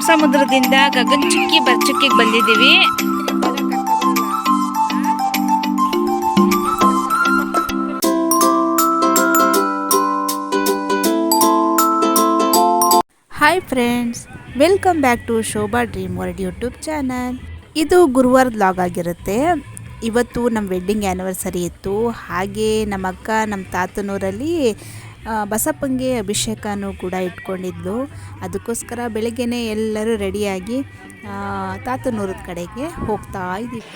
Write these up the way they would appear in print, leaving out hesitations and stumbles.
ಸಮುದ್ರದಿಂದ ಗಗನಚುಕ್ಕಿ ಬರ್ಚುಕ್ಕಿಗೆ ಬಂದಿದ್ದೀವಿ. Hi friends, welcome back to Shobha dream world YouTube channel. ಇದು ಗುರುವಾರದ ವ್ಲಾಗ್ ಆಗಿರುತ್ತೆ. ಇವತ್ತು ನಮ್ಮ ವೆಡ್ಡಿಂಗ್ ಆ್ಯನಿವರ್ಸರಿ ಇತ್ತು. ಹಾಗೆ ನಮ್ಮ ಅಕ್ಕ ನಮ್ಮ ತಾತನೂರಲ್ಲಿ ಬಸಪ್ಪಂಗೆ ಅಭಿಷೇಕನೂ ಕೂಡ ಇಟ್ಕೊಂಡಿದ್ಲು. ಅದಕ್ಕೋಸ್ಕರ ಬೆಳಗ್ಗೆನೇ ಎಲ್ಲರೂ ರೆಡಿಯಾಗಿ ತಾತನೂರದ ಕಡೆಗೆ ಹೋಗ್ತಾ ಇದ್ದೀವಿ.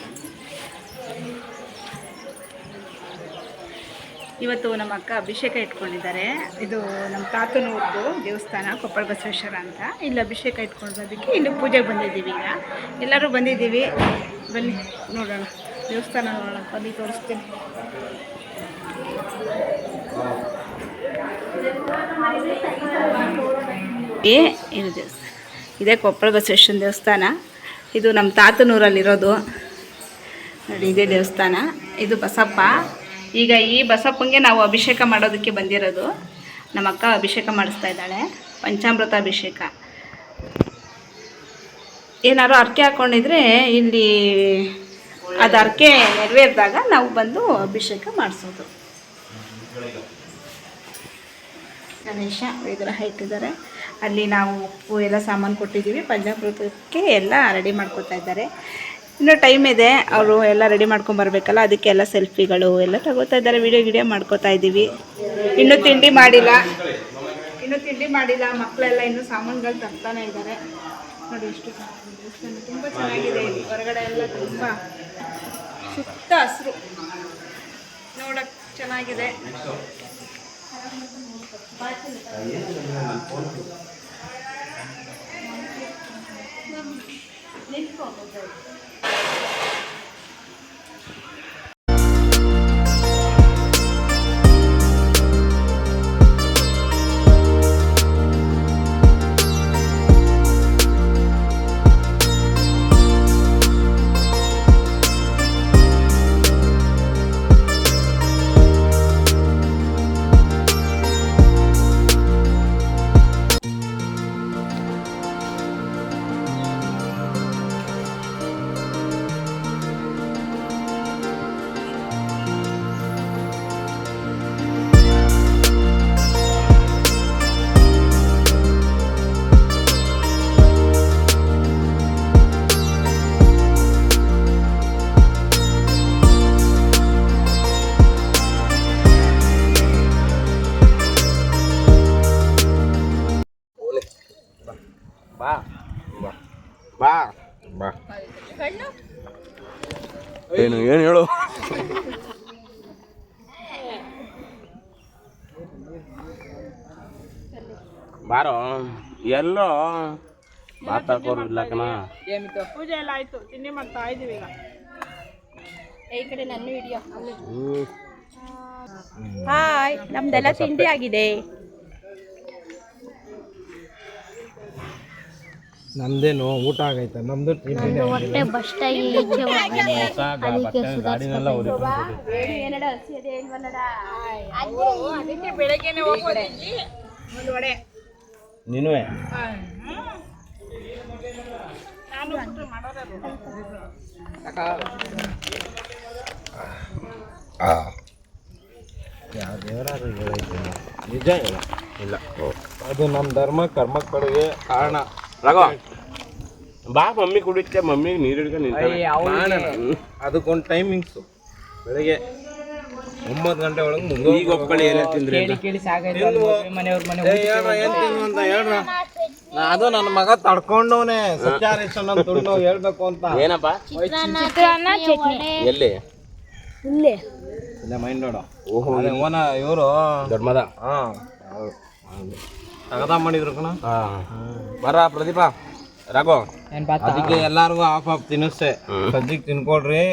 ಇವತ್ತು ನಮ್ಮ ಅಕ್ಕ ಅಭಿಷೇಕ ಇಟ್ಕೊಂಡಿದ್ದಾರೆ. ಇದು ನಮ್ಮ ತಾತನೂರದ್ದು ದೇವಸ್ಥಾನ ಕೊಪ್ಪಳ ಬಸವೇಶ್ವರ ಅಂತ. ಇಲ್ಲಿ ಅಭಿಷೇಕ ಇಟ್ಕೊಂಡಿರೋದಕ್ಕೆ ಇಲ್ಲಿ ಪೂಜೆಗೆ ಬಂದಿದ್ದೀವಿ. ಈಗ ಎಲ್ಲರೂ ಬಂದಿದ್ದೀವಿ. ಬನ್ನಿ ನೋಡೋಣ, ದೇವಸ್ಥಾನ ನೋಡೋಣ. ಬನ್ನಿ ತೋರಿಸ್ತೀನಿ. ಇದು ದೇವಸ್ಥಾನ, ಇದೇ ಕೊಪ್ಪಳ ಬಸವೇಶ್ವರನ ದೇವಸ್ಥಾನ. ಇದು ನಮ್ಮ ತಾತನೂರಲ್ಲಿರೋದು ನೋಡಿ. ಇದೇ ದೇವಸ್ಥಾನ. ಇದು ಬಸಪ್ಪ. ಈಗ ಈ ಬಸಪ್ಪಂಗೆ ನಾವು ಅಭಿಷೇಕ ಮಾಡೋದಕ್ಕೆ ಬಂದಿರೋದು. ನಮ್ಮ ಅಕ್ಕ ಅಭಿಷೇಕ ಮಾಡಿಸ್ತಾ ಇದ್ದಾಳೆ, ಪಂಚಾಮೃತ ಅಭಿಷೇಕ. ಏನಾದ್ರು ಅರ್ಕೆ ಹಾಕ್ಕೊಂಡಿದ್ರೆ ಇಲ್ಲಿ ಅದು ಅರ್ಕೆ ನೆರವೇರಿದಾಗ ನಾವು ಬಂದು ಅಭಿಷೇಕ ಮಾಡಿಸೋದು. ಗಣೇಶ ವಿಗ್ರಹ ಇಟ್ಟಿದ್ದಾರೆ. ಅಲ್ಲಿ ನಾವು ಉಪ್ಪು ಎಲ್ಲ ಸಾಮಾನು ಕೊಟ್ಟಿದ್ದೀವಿ. ಪಂಚಾಮೃತಕ್ಕೆ ಎಲ್ಲ ರೆಡಿ ಮಾಡ್ಕೊತಾ ಇದ್ದಾರೆ. ಇನ್ನೂ ಟೈಮ್ ಇದೆ, ಅವರು ಎಲ್ಲ ರೆಡಿ ಮಾಡ್ಕೊಂಬರ್ಬೇಕಲ್ಲ, ಅದಕ್ಕೆ ಎಲ್ಲ ಸೆಲ್ಫಿಗಳು ಎಲ್ಲ ತಗೋತಾ ಇದ್ದಾರೆ. ವಿಡಿಯೋ ಮಾಡ್ಕೋತಾ ಇದ್ದೀವಿ. ಇನ್ನೂ ತಿಂಡಿ ಮಾಡಿಲ್ಲ. ಮಕ್ಕಳೆಲ್ಲ ಇನ್ನೂ ಸಾಮಾನುಗಳು ತರ್ತಾನೆ ಇದ್ದಾರೆ. ನೋಡಿ ಎಷ್ಟು ದೇವಸ್ಥಾನ ತುಂಬ ಚೆನ್ನಾಗಿದೆ. ಇಲ್ಲಿ ಹೊರಗಡೆ ಎಲ್ಲ ತುಂಬ ಸುತ್ತ ಹಸಿರು, ನೋಡಕ್ಕೆ ಚೆನ್ನಾಗಿದೆ. ಏನು ಹೇಳು. ಬಾರೋ ಎಲ್ಲೋ ಮಾತಾಡ್ಕೋರಿಲ್ಲ ಕಣ. ಪೂಜೆ ಎಲ್ಲ ಆಯ್ತು, ತಿಂಡಿ ಮಾಡ್ತಾ ಇದೀವಿ. ಈಗ ಈ ಕಡೆ ನನ್ನ ವಿಡಿಯೋ. ಹಾಯ್, ನಮ್ದೆಲ್ಲ ತಿಂಡಿ ಆಗಿದೆ. ನಮ್ದೇನು ಊಟ ಆಗೈತೆ, ನಮ್ದು ಹೊಟ್ಟೆ ಬಸ್ಟಾಗಿ ಬೆಳಗ್ಗೆನೆ ನೀನು ಯಾವ ದೇವರಾದ್ರು ಹೇಳೈತೆ ನಿಜ ಹೇಳ ಇಲ್ಲ. ಅದು ನಮ್ಮ ಧರ್ಮ ಕರ್ಮ ಕಡೆಗೆ ಕಾರಣ. ರಾಘವ ಬಾ, ಮಮ್ಮಿ ಕುಡಿಯುತ್ತೆ. ಮಮ್ಮಿಗೆ ನೀರು ಹಿಡ್ಕೊಂಡು ನಿಂತ. ಅದಕ್ಕೊಂದು ಟೈಮಿಂಗ್ಸು. ಬೆಳಗ್ಗೆ 9 ಗಂಟೆ ಒಳಗೆ ಮುಗಿದು ಈಗ ಒಪ್ಪಳಿ ಏನೇ ತಿಂದ್ರಿ ಏನು ತಿನ್ನು ಅಂತ ಹೇಳ್ರ. ಅದು ನನ್ನ ಮಗ ತಡ್ಕೊಂಡವನೇ ಸತ್ಯಾರೇಶನ್ ಅಂತ ದುಡ್ಡು ಹೇಳ್ಬೇಕು ಅಂತ. ಏನಪ್ಪ ಎಲ್ಲಿ ಇಲ್ಲ ಮೈಂಡ್ ನೋಡು. ಓಹೋ, ಓನ ಇವರು ದೊಡ್ಡ ಮದ. ಹಾಂ ತಗದ ಮಾಡಿದ್ರು ಕಣ. ಬರ ಪ್ರದೀಪ, ರಾಘವ ಅದಕ್ಕೆ ಎಲ್ಲಾರ್ಗು ಆಫ್ ತಿನ್ನಿಸ್ತೆ. ಸದ್ಯಕ್ಕೆ ತಿನ್ಕೊಳ್ರಿ.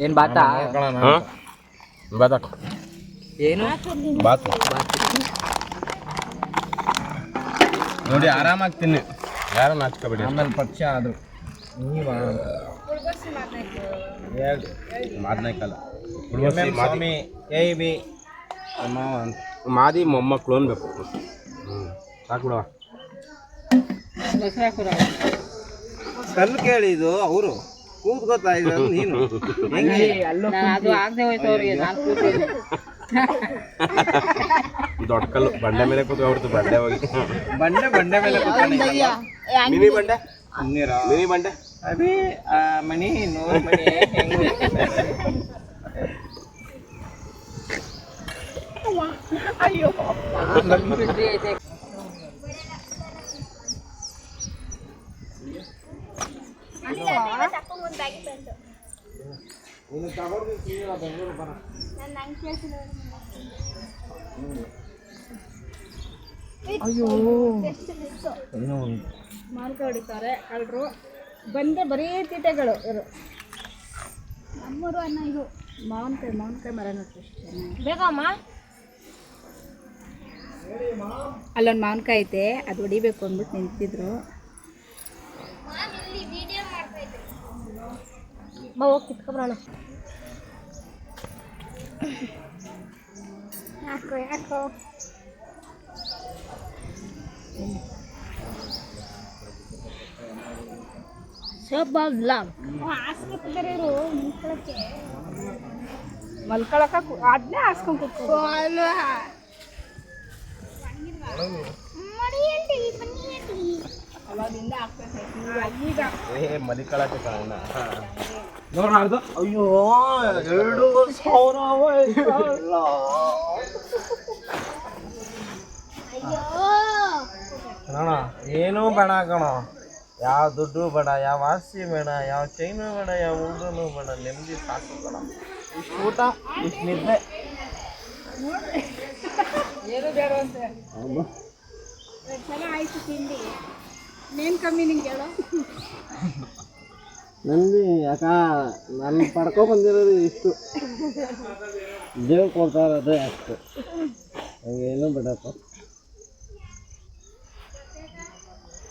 ಏನ್ ಬಾತ ಬಾತ ಏನು ಬಾತ್ ನೋಡಿ, ಆರಾಮಾಗಿ ತಿನ್ನಿ. ಯಾರು ನಾಚ್ಕೋಬೇಡಿ. ಆಮೇಲೆ ಪರಿಚಯ ಆದ್ರು ನೀವ ಮಾದನಾಯ್ಕಲ್ಲ ಸ್ವಾಮಿ ಏ ಬಿ ಮಾದಿ ಮೊಮ್ಮಕ್ಕಳು ಅನ್ಬೇಕು. ಸಾಕು ಬಿಡವ. ಕಲ್ಲು ಕೇಳಿದ್ದು ಅವರು ಕೂತ್ಕೋತಾ ಇದ್ದಾರೆ ನೀನು ಹೆಂಗೆ ದೊಡ್ಡ ಕಲ್ಲು ಬಂಡೆ ಮೇಲೆ ಕೂತ್ಕೊಬಿಡ್ತು ಬಂಡೆ ಹೋಗಿ ಬಂಡೆ ಮೇಲೆ ಕೂತ್ಕೊಂಡಿದ್ದಲ್ಲ. ಮಿನಿ ಬಂಡೆ ಸುಮ್ನಿರೋ. ಮಿನಿ ಬಂಡೆ ಅದೇ ಆ ಮಣಿ 100 ಮಣಿ ಹೆಂಗೆ ಮಾಲ್ಕ ಹೊಡಿತಾರೆ ಕಳ್ಳರು ಬಂದರೆ ಬರೀ ತೀಟೆಗಳು ಇವರು. ನಮ್ಮೂರು ಅನ್ನ ಇದು ಮಾವಿನಕಾಯಿ ಮರ ನೋಡ್ರಿ ಬೇಕಮ್ಮ. ಅಲ್ಲೊಂದು ಮಾವಿನಕಾಯಿ ಐತೆ, ಅದು ಹೊಡಿಬೇಕು ಅಂದ್ಬಿಟ್ಟು ನಿಂತಿದ್ರು. ಹೋಗಿ ಕಿತ್ಕೊಬರೋಣ. ಯಾಕೋ ಮಲ್ಕೊಳಕ ಅದನ್ನೇ ಹಾಸ್ಕೊಂಡು ಕೂತ್ಕೋ. ಅವಾಗಿಂದ ಈಗ ಮಲಿಕಳಕ್ಕೆ ಕಾರಣ ನೋಡ್ದು. ಅಯ್ಯೋ 2,000 ಅಣ್ಣ ಏನೂ ಬೇಡ ಕಣ, ಯಾವ ದುಡ್ಡು ಬೇಡ, ಯಾವ ಆಸ್ತಿ ಬೇಡ, ಯಾವ ಚೈನು ಬೇಡ, ಯಾವ ಉಂಡ್ರೂ ಬೇಡ, ನೆಮ್ಮದಿ ಸಾಕು ಕಣ. ಇಷ್ಟು ಊಟ ಇಷ್ಟು ನಿದ್ದೆ ಏನು ಬೇಡ ಅಂತ ಚೆನ್ನಾಗಿ ಆಯ್ತು ತಿಂಡಿ. ಮೇನ್ ಕಮ್ಮಿ ನಿಂಗೆ ಹೇಳೋ. ನಂದಿ ಯಾಕ ನಾನು ಪಡ್ಕೊ ಬಂದಿರೋದು ಇಷ್ಟು, ದೇವ್ರು ಕೊಡ್ತಾ ಇರೋದೇ ಅಷ್ಟು, ಹಂಗೇನು ಬಿಡಪ್ಪ.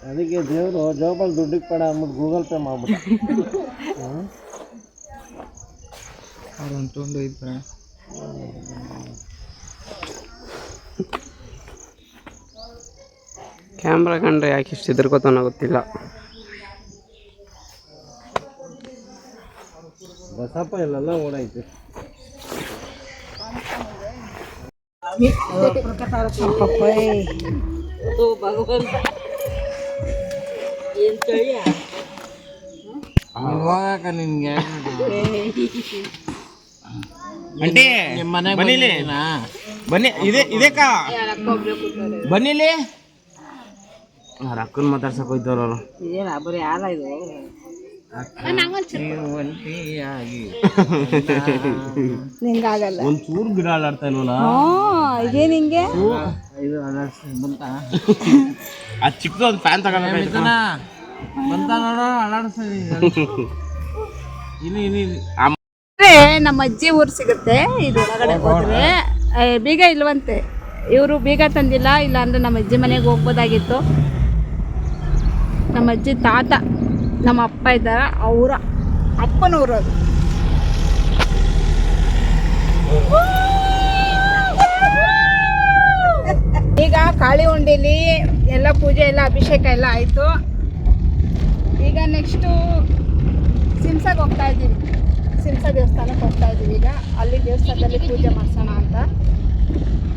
ಅದಕ್ಕೆ ದೇವರು ಜೋಬಲ್ಲಿ ದುಡ್ಡಿಗೆ ಪಡ ಅಂದ್ಬಿಟ್ಟು ಗೂಗಲ್ ಪೇ ಮಾಡ್ಬಿಟ್ಟ. ಕ್ಯಾಮ್ರಾ ಕಂಡ್ರೆ ಯಾಕೆ ಇಷ್ಟು ಹೆದರ್ಕೋತಾನೋ ಗೊತ್ತಿಲ್ಲ. ಬಸಪ್ಪ ಇಲ್ಲೆಲ್ಲ ಓಡೈತೆ. ನಿನ್ಗೆ ಅಂಟಿ ಬನ್ನಿಲಿ, ಬನ್ನಿ ಇದೇಕ ಬನ್ನಿಲಿ. ಅಕ್ಕನ ಮಾತಾಡ್ಸಕ್ ಹೋಯ್ತವ್ರು. ನಿಂಗಾಗಲ್ಲ. ಒಂಚೂರು ಗಿಡ ಅಲ್ಲಾಡ್ತಾ ಇಲ್ವಲ್ಲ. ಇದೇನು ಹಿಂಗೆ ಅದು ಚಿಕ್ಕದು ಒಂದು ಫ್ಯಾನ್ ತಗೊಂಡ ಬಂತ ನೋಡು ಅಲ್ಲಾಡ್ಸ್ತೀನಿ. ನಮ್ಮ ಅಜ್ಜಿ ಊರು ಸಿಗುತ್ತೆ. ಇದು ಒಳಗಡೆ ಹೋದ್ರೆ ಬೀಗ ಇಲ್ವಂತೆ. ಇವರು ಬೀಗ ತಂದಿಲ್ಲ, ಇಲ್ಲ ಅಂದ್ರೆ ನಮ್ಮ ಅಜ್ಜಿ ಮನೆಗೆ ಹೋಗ್ಬೋದಾಗಿತ್ತು. ನಮ್ಮ ಅಜ್ಜಿ ತಾತ ನಮ್ಮ ಅಪ್ಪ ಇದ್ದಾರ, ಅವರ ಅಪ್ಪನೂರು ಅದು. ಈಗ ಕಾಳಿ ಉಂಡಿಲಿ ಎಲ್ಲ ಪೂಜೆ ಎಲ್ಲ ಅಭಿಷೇಕ ಎಲ್ಲ ಆಯಿತು. ಈಗ ನೆಕ್ಸ್ಟು ಸಿಮ್ಸಾಗೆ ಹೋಗ್ತಾ ಇದ್ದೀವಿ. ಸಿಮ್ಸಾ ದೇವಸ್ಥಾನಕ್ಕೆ ಹೋಗ್ತಾ ಇದ್ದೀವಿ. ಈಗ ಅಲ್ಲಿ ದೇವಸ್ಥಾನದಲ್ಲಿ ಪೂಜೆ ಮಾಡಿಸೋಣ ಅಂತ.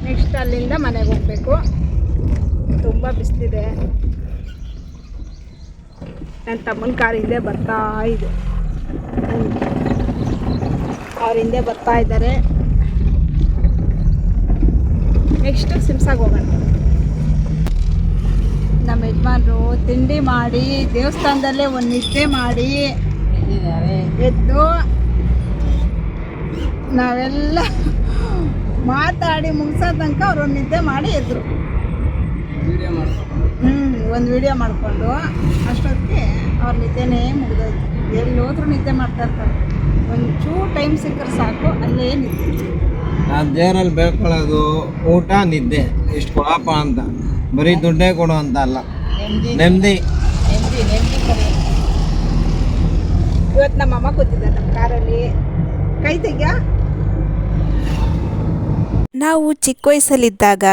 ನೆಕ್ಸ್ಟ್ ಅಲ್ಲಿಂದ ಮನೆಗೆ ಹೋಗಬೇಕು. ತುಂಬ ಬಿಸಿಲಿದೆ. ನನ್ನ ತಮ್ಮನ ಕಾರ್ ಹಿಂದೆ ಬರ್ತಾ ಇದೆ. ಅವ್ರ ಹಿಂದೆ ಬರ್ತಾ ಇದ್ದಾರೆ. ನೆಕ್ಸ್ಟ್ ಸಿಮ್ಸಾಗೆ ಹೋಗೋಣ. ನಮ್ಮ ಯಜಮಾನರು ತಿಂಡಿ ಮಾಡಿ ದೇವಸ್ಥಾನದಲ್ಲೇ ಒಂದು ನಿದ್ದೆ ಮಾಡಿ ಎದ್ದು ನಾವೆಲ್ಲ ಮಾತಾಡಿ ಮುಗಿಸೋ ತನಕ ಅವ್ರು ಒಂದು ನಿದ್ದೆ ಮಾಡಿ ಎದ್ರು. ಒಂದು ವಿಡಿಯೋ ಮಾಡಿಕೊಂಡು ಅಷ್ಟೊತ್ತಿಗೆ ಅವ್ರ ನಿದ್ದೆನೇ ಮುಗಿದೋಯ್ತು. ಎಲ್ಲಿ ಹೋದ್ರೂ ನಿದ್ದೆ ಮಾಡ್ತಾ ಇರ್ತಾರೆ. ಒಂಚೂರು ಟೈಮ್ ಸಿಕ್ಕರೆ ಸಾಕು, ಅಲ್ಲೇ ನಿದ್ದೆ. ನಾನು ದೇವರಲ್ಲಿ ಬೇಡ್ಕೊಳ್ಳೋದು ಊಟ ನಿದ್ದೆ ಇಷ್ಟು ಕೊಡಪ್ಪ ಅಂತ, ಬರೀ ದುಡ್ಡೇ ಕೊಡು ಅಂತ ಅಲ್ಲ, ನೆಮ್ಮದಿ. ಇವತ್ತು ನಮ್ಮ ಅಮ್ಮ ಕೂತಿದ್ದಾರೆ ನಮ್ಮ ಕಾರಲ್ಲಿ. ಕೈ ತೆಗ್ಯಾ. ನಾವು ಚಿಕ್ಕ ವಯಸ್ಸಲ್ಲಿದ್ದಾಗ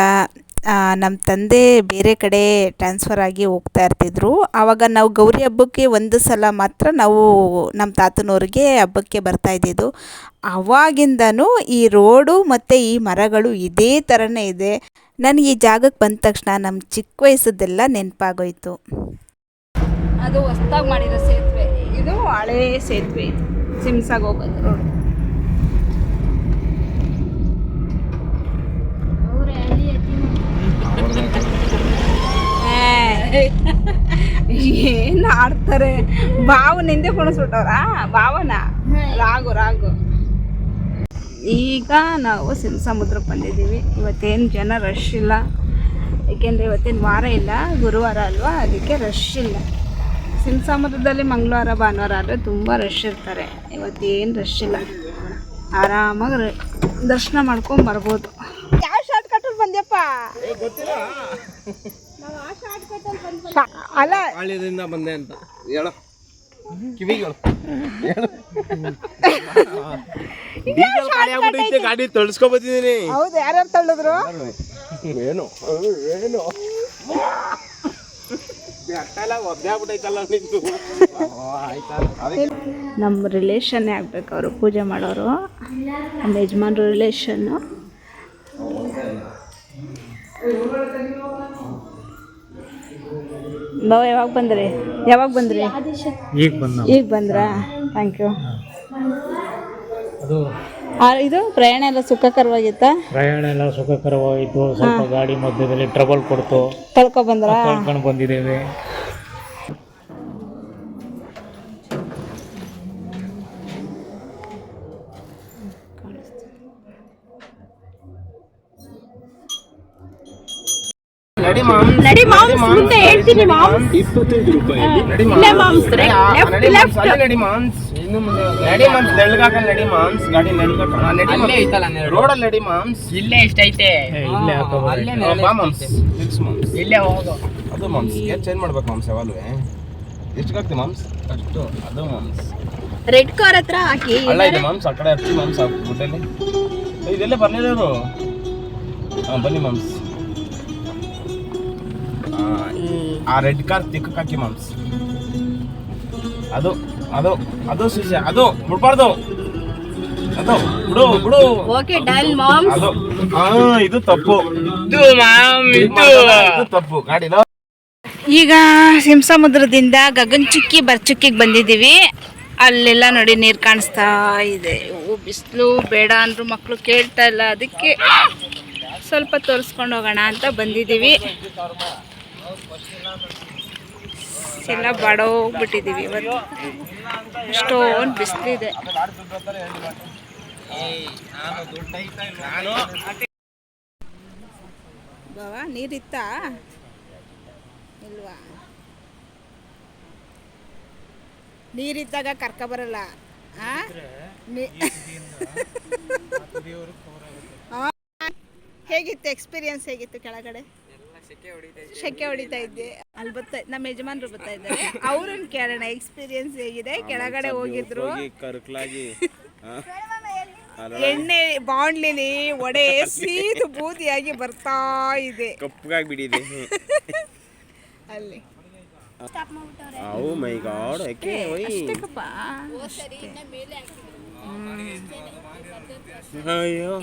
ನಮ್ಮ ತಂದೆ ಬೇರೆ ಕಡೆ ಟ್ರಾನ್ಸ್ಫರ್ ಆಗಿ ಹೋಗ್ತಾ ಇರ್ತಿದ್ರು. ಆವಾಗ ನಾವು ಗೌರಿ ಹಬ್ಬಕ್ಕೆ ಒಂದು ಸಲ ಮಾತ್ರ ನಾವು ನಮ್ಮ ತಾತನವ್ರಿಗೆ ಹಬ್ಬಕ್ಕೆ ಬರ್ತಾ ಇದ್ದಿದ್ದು. ಆವಾಗಿಂದನೂ ಈ ರೋಡು ಮತ್ತು ಈ ಮರಗಳು ಇದೇ ಥರನೇ ಇದೆ. ನನಗೆ ಈ ಜಾಗಕ್ಕೆ ಬಂದ ತಕ್ಷಣ ನಮ್ಮ ಚಿಕ್ಕ ವಯಸ್ಸದ್ದೆಲ್ಲ ನೆನಪಾಗೋಯ್ತು. ಅದು ಹೊಸ್ದಾಗಿ ಮಾಡಿರೋ ಸೇತುವೆ, ಇದು ಹಳೇ ಸೇತುವೆ, ಇದು ಸಿಮ್ಸಾಗ ಹೋಗೋದು ರೋಡ್. ಏನು ಆಡ್ತಾರೆ, ಬಾವನ ಹಿಂದೆ ಕುಣಿಸ್ಬಿಟ್ಟವ್ರಾ, ಭಾವನ ರಾಗು. ಈಗ ನಾವು ಸಮುದ್ರಕ್ಕೆ ಬಂದಿದ್ದೀವಿ. ಇವತ್ತೇನು ಜನ ರಶ್ ಇಲ್ಲ, ಏಕೆಂದರೆ ಇವತ್ತೇನು ವಾರ ಇಲ್ಲ, ಗುರುವಾರ ಅಲ್ವಾ, ಅದಕ್ಕೆ ರಶ್ ಇಲ್ಲ. ಸಮುದ್ರದಲ್ಲಿ ಮಂಗಳವಾರ ಭಾನುವಾರ ಆದರೆ ತುಂಬ ರಶ್ ಇರ್ತಾರೆ. ಇವತ್ತೇನು ರಶ್ ಇಲ್ಲ, ಆರಾಮಾಗಿ ದರ್ಶನ ಮಾಡ್ಕೊಂಡು ಬರ್ಬೋದು. ಯಾವ ಶಾರ್ಟ್ ಕಟ್ಟಲ್ಲಿ ಬಂದ್ಯಪ್ಪ? ಅಲ್ಲ ಹಳ್ಳಿಯಿಂದ ಬಂದೆ ಅಂತ ಹೇಳೋ ಕಿವಿಗಳು. ಗಾಡಿ ತಳ್ಸ್ಕೊಬತ್ತಿದ್ದೀನಿ. ಹೌದು, ಯಾರ್ಯಾರು ತಳ್ಳಿದ್ರು? ಏನು ನಮ್ಮ ರಿಲೇಷನ್ನೇ ಆಗ್ಬೇಕು ಅವರು, ಪೂಜೆ ಮಾಡೋರು, ನಮ್ಮ ಯಜಮಾನ್ರು ರಿಲೇಷನ್ನು. ಬಾವ ಯಾವಾಗ ಬಂದ್ರಿ? ಈಗ ಬಂದ್ರಾ? Thank you. ಇದು ಪ್ರಯಾಣ ಎಲ್ಲ ಸುಖಕರವಾಗಿತ್ತಾ? ಪ್ರಯಾಣ ಎಲ್ಲ ಸುಖಕರವಾಯಿತು. ಸ್ವಲ್ಪ ಗಾಡಿ ಮಧ್ಯದಲ್ಲಿ ಟ್ರಬಲ್ ಕೊಡ್ತು, ಕಳ್ಕೊಂಡು ಬಂದಿದ್ದೇವೆ. ನಡಿ ಮಾಮ್ಸ್, ಮುಂದೆ ಹೇಳ್ತೀನಿ ಮಾಮ್ಸ್. 25 ರೂಪಾಯಿ. ನಡಿ ಮಾಮ್ಸ್, ನಡಿ ಮಾಮ್ಸ್, ನೆಳ್ಗಾಕಲ್ಲ ನಡಿ ಮಾಮ್ಸ್, ಗಾಡಿ ನೆಳ್ಗಾಕ ರೋಡಲ್ಲಿ ನಡಿ ಮಾಮ್ಸ್. ಇಲ್ಲೇ ಎಷ್ಟೈತೆ? ಇಲ್ಲೇ ಬಾ ಮಾಮ್ಸ್, ಫಿಕ್ಸ್ ಮಾಮ್ಸ್. ಇಲ್ಲೇ ಹೋಗು. ಅದು ಮಾಮ್ಸ್ ಗೇರ್ ಚೇಂಜ್ ಮಾಡ್ಬೇಕು ಮಾಮ್ಸ್ ಯಾವಾಗಲೂ. ಎಷ್ಟಾಗ್ತಿ ಮಾಮ್ಸ್? ಅಷ್ಟು ಅದು ಮಾಮ್ಸ್. ರೆಡ್ ಕಾರ್ ಹತ್ರ ಹಾಕಿ ಅಲ್ಲ ಇದೆ ಮಾಮ್ಸ್, ಆ ಕಡೆ ಹಚ್ಚಿ ಮಾಮ್ಸ್, ಆ ಗುಡ್ಡಲ್ಲಿ ಇದೆಲ್ಲ ಬರ್ಲಿಲ್ಲ ಅವರು. ಹಾಂ ಬನ್ನಿ ಮಾಮ್ಸ್. ಆ ರೆಡ್ ಕಾರ್ ತಿಕ್ಕಕ್ಕೆ ಹಾಕಿ ಮಾಮ್ಸ್. ಅದು ಅದು ಅದು ಸುಜಿ, ಅದು ಬಿಡ್ಬಾರ್ದು, ಅದು ಬಿಡು. Okay done moms. ಅದು ಇದು ತಪ್ಪು, ಇದು ತಪ್ಪು ಗಾಡಿ. ಈಗ ಸಮುದ್ರದಿಂದ ಗಗನಚುಕ್ಕಿ ಬರ್ಚುಕ್ಕಿಗೆ ಬಂದಿದ್ದೀವಿ. ಅಲ್ಲೆಲ್ಲ ನೋಡಿ ನೀರು ಕಾಣಿಸ್ತಾ ಇದೆ. ಬಿಸಿಲು ಬೇಡ ಅಂದ್ರು ಮಕ್ಕಳು ಕೇಳ್ತಾ ಇಲ್ಲ, ಅದಕ್ಕೆ ಸ್ವಲ್ಪ ತೋರಿಸ್ಕೊಂಡು ಹೋಗೋಣ ಅಂತ ಬಂದಿದ್ದೀವಿ. ಎಲ್ಲ ಬಾಡೋಗ್ಬಿಟ್ಟಿದ್ದೀವಿ ಇವತ್ತು, ಅಷ್ಟೊಂದು ಬಿಸಿಲಿದೆ. ಬಾವಾ ನೀರಿತ್ತಾ ಇಲ್ವಾ? ನೀರಿದ್ದಾಗ ಕರ್ಕ ಬರಲ್ಲ. ಹೇಗಿತ್ತು ಎಕ್ಸ್ಪೀರಿಯನ್ಸ್? ಹೇಗಿತ್ತು ಕೆಳಗಡೆ? ಶೆಕೆ ಹೊಡಿತಾ ಇದ್ದೆ. ಅಲ್ಲಿ ನಮ್ಮ ಯಜಮಾನ್ರು ಬರ್ತಾ ಇದ್ದಾರೆ, ಅವ್ರನ್ನ ಕೇಳೋಣ ಎಕ್ಸ್ಪೀರಿಯನ್ಸ್ ಹೇಗಿದೆ. ಕೆಳಗಡೆ ಹೋಗಿದ್ರು, ಎಣ್ಣೆ ಬಾಂಡ್ಲಿನಿ ಒಡೆ ಸೀದು ಬೂದಿಯಾಗಿ ಬರ್ತಾ ಇದೆ, ಕಪ್ಪಗಾಗಿ ಬಿಡಿದೆ ಅಲ್ಲಿ. ಓ ಮೈ ಗಾಡ್, ಯಾಕೆ ಅಷ್ಟಕ್ಕಪ್ಪ.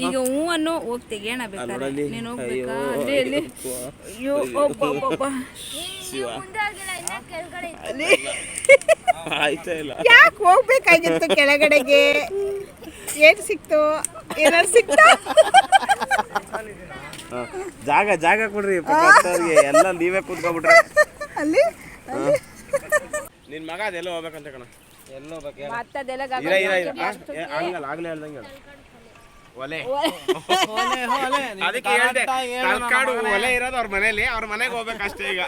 ಈಗ ಹೂವನ್ನು ಹೋಗಿ ತೆಗಿಯೋಣ ಬೇಕಾದ್ರೆ, ನೀನು ಹೋಗ್ಬೇಕಾ? ಅಲ್ಲಿ ಅಯ್ಯೋ ಯಾಕೆ ಹೋಗ್ಬೇಕಾಗಿತ್ತು ಕೆಳಗಡೆಗೆ? ಏನ್ ಸಿಕ್ತು? ಏನಾರು ಸಿಕ್ತ? ಜಾಗ ಕೊಡ್ರಿ ಎಲ್ಲ ನೀವೇ ಕೂತ್ಕೊಬಿಟ್ರೆ. ಅಲ್ಲಿ ನಿನ್ ಮಗ ಅದೆಲ್ಲ ಹೋಗ್ಬೇಕಂತ ಕಣ. ಎಲ್ಲ ಮತ್ತದೆಲ್ಲ ಹಂಗಲ್ಲ, ಆಗ್ಲೇ ಹೇಳ್ದಂಗೆ ಒಲೆ. ಅದಕ್ಕೆ ಹೇಳ್ದೆ, ತಲಕಾಡು ಒಲೆ ಇರೋದು ಅವ್ರ ಮನೇಲಿ, ಅವ್ರ ಮನೆಗೆ ಹೋಗ್ಬೇಕಷ್ಟೇ. ಈಗ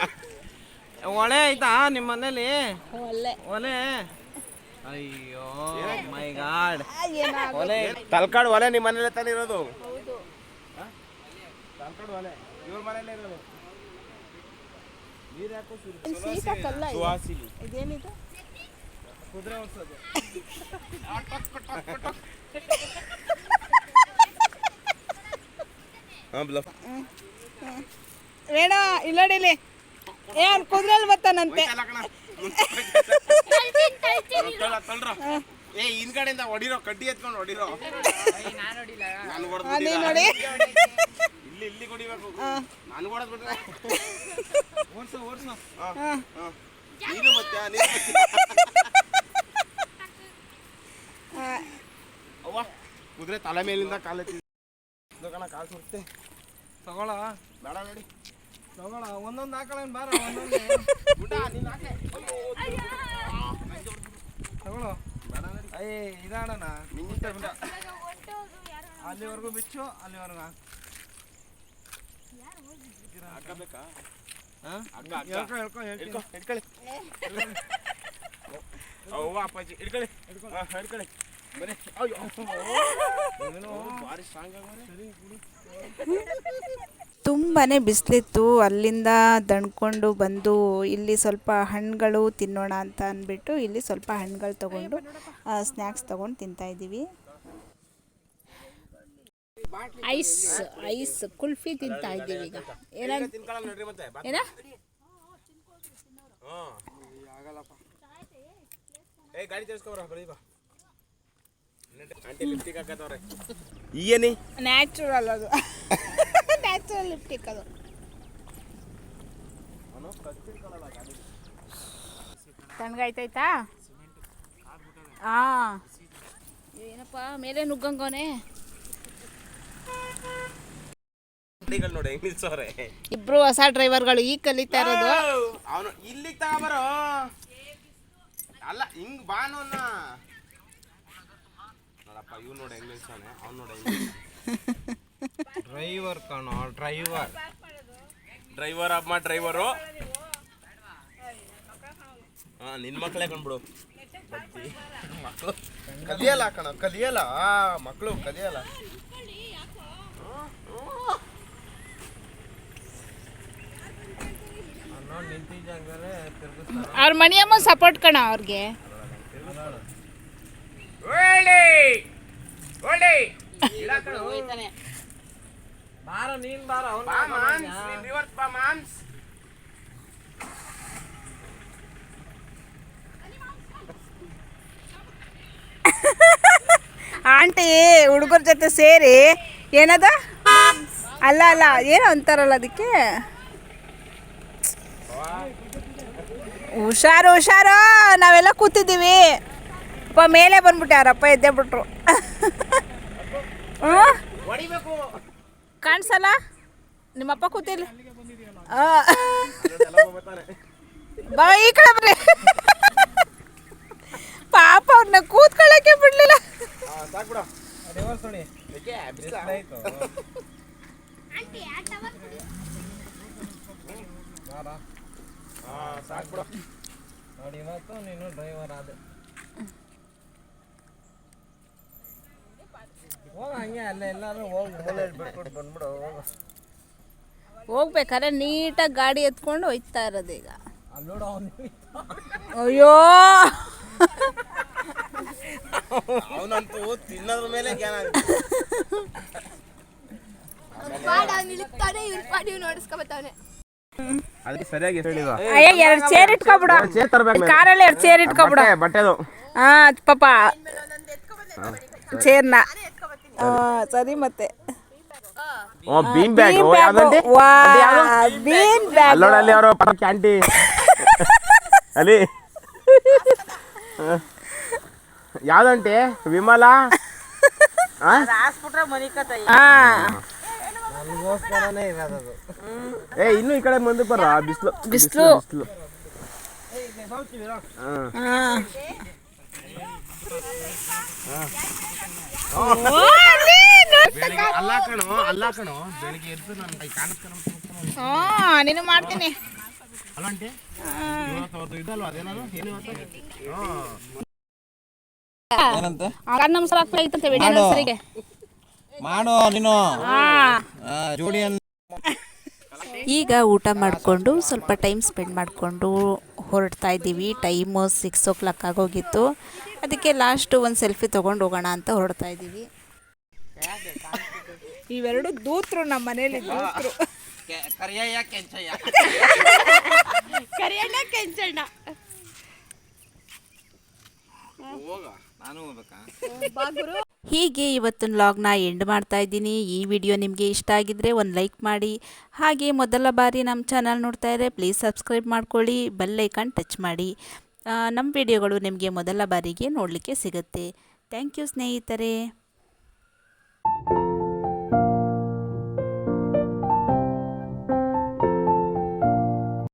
ಒಲೆ ಆಯ್ತಾ ನಿಮ್ಮ ಮನೇಲಿ? ಒಲೆ ಅಯ್ಯೋ ಮೈ ಗಾಡ್, ಒಲೆ ತಲಕಾಡು ಒಲೆ ನಿಮ್ಮ ಮನೇಲೆ ತಾನೇ ಇರೋದು? ತಲಕಾಡು ಒಲೆ ಇವ್ರ ಮನೇಲೆ ಇರೋದು. ನೀರು ಯಾಕೋ ಸುವಾಸಿನಿ. ಇದೇನಿದು? ಕುದುರೆ ಓಡಿಸೋದು. ಹಾಂ ವೇಣ ಇಲ್ಲೋಡಿಲಿ ಏ ಅವ್ನು ಕುದ್ರಲ್ಲಿ ಬರ್ತಾನಂತೆ. ಏ ಹಿಂದ್ಗಡೆಯಿಂದ ಹೊಡಿರೋ, ಕಡ್ಡಿ ಎತ್ಕೊಂಡು ಹೊಡಿರೋ. ನೀನು ನೋಡಿ ಇಲ್ಲಿ ಹೊಡಿಬೇಕು. ನಾನು ಹೊಡೆದ್ಬಿಟ್ರೆ ಓಡ್ಸು ನೀನು ಮತ್ತೆ ಅವ್ವ ಕುದುರೆ ತಲೆ ಮೇಲಿಂದ ಕಾಲೆತ್ತಿ ಕಾಲು ಸುಡುತ್ತೆ. ತಗೊಳ ಬೇಡ ನೋಡಿ, ತಗೊಳ ಒಂದೊಂದು ಹಾಕೊಳ್ಳೋಣ ಬಾರ. ಒಂದೊಂದು ಊಟ ನೀನು ಹಾಕೆ ತಗೊಳ್ಳೋ. ಬೇಡ ನೋಡಿ, ಅಯ್ಯೇ ಇದಾಡೋಣ ನಿಂಗಿಷ್ಟ ಬಿಡ. ಅಲ್ಲಿವರೆಗೂ ಬಿಚ್ಚು, ಅಲ್ಲಿವರೆಗೂ ಹಾಕಬೇಕಾ? ಹಿಡ್ಕೊಳ್ಳಿ ಅವ್ವ ಅಪ್ಪಾಜಿ ಹಿಡ್ಕೊಳ್ಳಿ ಹಿಡ್ಕೊಳ್ಳಿ ಬರೀ. ಭಾರಿ ಸ್ಟ್ರಾಂಗ್ ಆಗವ್ರೆ. ತುಂಬಾ ಬಿಸಿಲಿತ್ತು. ಅಲ್ಲಿಂದ ದಣ್ಕೊಂಡು ಬಂದು ಇಲ್ಲಿ ಸ್ವಲ್ಪ ಹಣ್ಣುಗಳು ತಿನ್ನೋಣ ಅಂತ ಅಂದ್ಬಿಟ್ಟು ಇಲ್ಲಿ ಸ್ವಲ್ಪ ಹಣ್ಣುಗಳು ತೊಗೊಂಡು ಸ್ನ್ಯಾಕ್ಸ್ ತೊಗೊಂಡು ತಿಂತಾಯಿದ್ದೀವಿ. ಐಸ್ ಕುಲ್ಫಿ ತಿಂತಾ ಇದ್ದೀವಿ ಈಗ. ಏನ ಗಾಡಿ ತರಿಸ್ಕೊಬ್ರ ಬರೀ ಬಾ. ಆಂಟಿ ಲಿಪ್ಟಿಕ್ ಹಾಕತ್ತವ್ರೆ. ಈಗೇನಿ ನ್ಯಾಚುರಲ್ ಅದು. ನ್ಯಾಚುರಲ್ ಲಿಪ್ಟಿಕ್ ಅದು. ತಣ್ಣಗಾಯ್ತಾಯ್ತಾ? ಹಾಂ ಏನಪ್ಪ ಮೇಲೆ ನುಗ್ಗಂಗೋನೆ. ನೋಡಿ ಹೆಂಗ್ ನಿಲ್ಸವ್ರೆ ಇಬ್ರು ಹೊಸ ಡ್ರೈವರ್ಗಳು ಈಗ ಕಲಿತಾ ಇರೋದು. ಅವನು ಇಲ್ಲಿಗೆ ತಗೊಬರೋ. ಅಲ್ಲ ಹಿಂಗ್ ಬಾನು ನೋಡಪ್ಪ. ಇವ್ ನೋಡಿ ಹೆಂಗ್ ನಿಲ್ಸವನೆ, ಅವ್ನು ನೋಡಿ ಡ್ರೈವರ್ ಕಾಣೋ. ಡ್ರೈವರ್ ಅಮ್ಮ ಡ್ರೈವರು. ನಿನ್ ಮಕ್ಳೇ ಕಂಡ್ಬಿಡು. ಮಕ್ಕಳು ಕಲಿಯಲ್ಲ ಕಣ, ಕಲಿಯಲ್ಲ ಮಕ್ಕಳು ಕಲಿಯಲ್ಲ. ಅವ್ರ ಮಣಿಯಮ್ಮ ಸಪೋರ್ಟ್ ಕಣ ಅವ್ರಿಗೆ. ಆಂಟಿ ಹುಡುಗರ ಜೊತೆ ಸೇರಿ ಏನದ ಅಲ್ಲ ಏನೋ ಅಂತಾರಲ್ಲ ಅದಕ್ಕೆ. ಹುಷಾರು ನಾವೆಲ್ಲ ಕೂತಿದ್ದೀವಿ. ಮೇಲೆ ಬಂದ್ಬಿಟ್ಟು ಯಾರಪ್ಪ ಎದ್ದೆ ಬಿಟ್ರು. ಕಾಣಿಸಲ್ಲ ನಿಮ್ಮಪ್ಪ ಕೂತಿಲ್ಲ. ಬಾ ಈ ಕಡೆ ಬರ್ರಿ. ಪಾಪ ಅವ್ರನ್ನ ಕೂತ್ಕೊಳ್ಳೋಕೆ ಬಿಡ್ಲಿಲ್ಲ. ನೋಡಿ ಇವತ್ತು ನೀನು ಡ್ರೈವರ್ ಆದ. ಹೋಗ ಹಂಗೆ ಅಲ್ಲೇ ಎಲ್ಲಾರು ಹೋಗಿ ಬಿಟ್ಬಿಟ್ಟು ಬಂದ್ಬಿಡು. ಹೋಗ್ಬೇಕಾದ್ರೆ ನೀಟಾಗಿ ಗಾಡಿ ಎತ್ಕೊಂಡು ಹೋಯ್ತಾ ಇರೋದು ಈಗ. ನೋಡು ಅಯ್ಯೋ ಅವನಂತೂ ತಿನ್ನೋದ್ರ ಮೇಲೆ ಜ್ಞಾನ. ಅದಕ್ಕೆ ಸರಿಯಾಗಿ ಹೇಳಿದ. ಎರಡು ಚೇರ್ ಇಟ್ಕೊಬಿಡು. ಕಾರಲ್ಲಿ ಎರಡು ಚೇರ್ ಇಟ್ಕೊಬಿಡು. ಬಟ್ಟೆದು ಪಾಪ ಚೇರ್ನ. ಸರಿ ಮತ್ತೆ ಬೀನ್ ಬ್ಯಾಗ್ ಬೀನ್ ಬ್ಯಾಗ್ ಅಲ್ಲೋಡಲ್ಲಿ ಅವರು ಕ್ಯಾಂಟಿ ಅಲ್ಲಿ ಯಾವ್ದಂಟೆ ವಿಮಲಾ. ಏ ಇನ್ನು ಈ ಕಡೆ ಮುಂದೆ ಬರ. ಬಿಸಿಲು ಅಲ್ಲ ಕಣೋ ಬೆಳಿಗ್ಗೆ ಎದ್ದು ನನ್ನ ಕೈ ಕಾಣಿಸ್ತಾನ. ನೀನು ಮಾಡ್ತೀನಿ ಅಲ್ಲ ಅಂಟೆ ಇದಲ್ವಾ ಅದೇನದು ಏನಂತ ನಮಸ್ಕಾರ ಆಗ್ತೈತೆ ವಿಡಿಯೋ ಸರಿಗೆ ಮಾಡೋ ನೀನು ಜೋಡಿಯನ್ನು. ಈಗ ಊಟ ಮಾಡಿಕೊಂಡು ಸ್ವಲ್ಪ ಟೈಮ್ ಸ್ಪೆಂಡ್ ಮಾಡಿಕೊಂಡು ಹೊರಡ್ತಾ ಇದ್ದೀವಿ. ಟೈಮು 6 o'clock ಆಗೋಗಿತ್ತು. ಅದಕ್ಕೆ ಲಾಸ್ಟು ಒಂದು ಸೆಲ್ಫಿ ತೊಗೊಂಡು ಹೋಗೋಣ ಅಂತ ಹೊರಡ್ತಾ ಇದ್ದೀವಿ. ಇವೆರಡು ದೂತ್ರು ನಮ್ಮ ಮನೇಲಿ ದೂತ್ರು. ಕರಿಯಯ್ಯ ಕೆಂಚಯ್ಯ. ಕರಿಯಣ್ಣ ಕೆಂಚಣ್ಣ. ಹೋಗ ನಾನು ಹೋಗ್ಬೇಕಾ? ಹೀಗೆ ಇವತ್ತಿನ ವ್ಲಾಗ್ನ ಎಂಡ್ ಮಾಡ್ತಾ ಇದ್ದೀನಿ. ಈ ವಿಡಿಯೋ ನಿಮಗೆ ಇಷ್ಟ ಆಗಿದ್ದರೆ ಒಂದು ಲೈಕ್ ಮಾಡಿ. ಹಾಗೆ ಮೊದಲ ಬಾರಿ ನಮ್ಮ ಚಾನಲ್ ನೋಡ್ತಾ ಇದ್ದರೆ ಪ್ಲೀಸ್ ಸಬ್ಸ್ಕ್ರೈಬ್ ಮಾಡ್ಕೊಳ್ಳಿ, ಬೆಲ್ ಐಕಾನ್ ಟಚ್ ಮಾಡಿ. ನಮ್ಮ ವಿಡಿಯೋಗಳು ನಿಮಗೆ ಮೊದಲ ಬಾರಿಗೆ ನೋಡಲಿಕ್ಕೆ ಸಿಗುತ್ತೆ. ಥ್ಯಾಂಕ್ ಯು ಸ್ನೇಹಿತರೆ.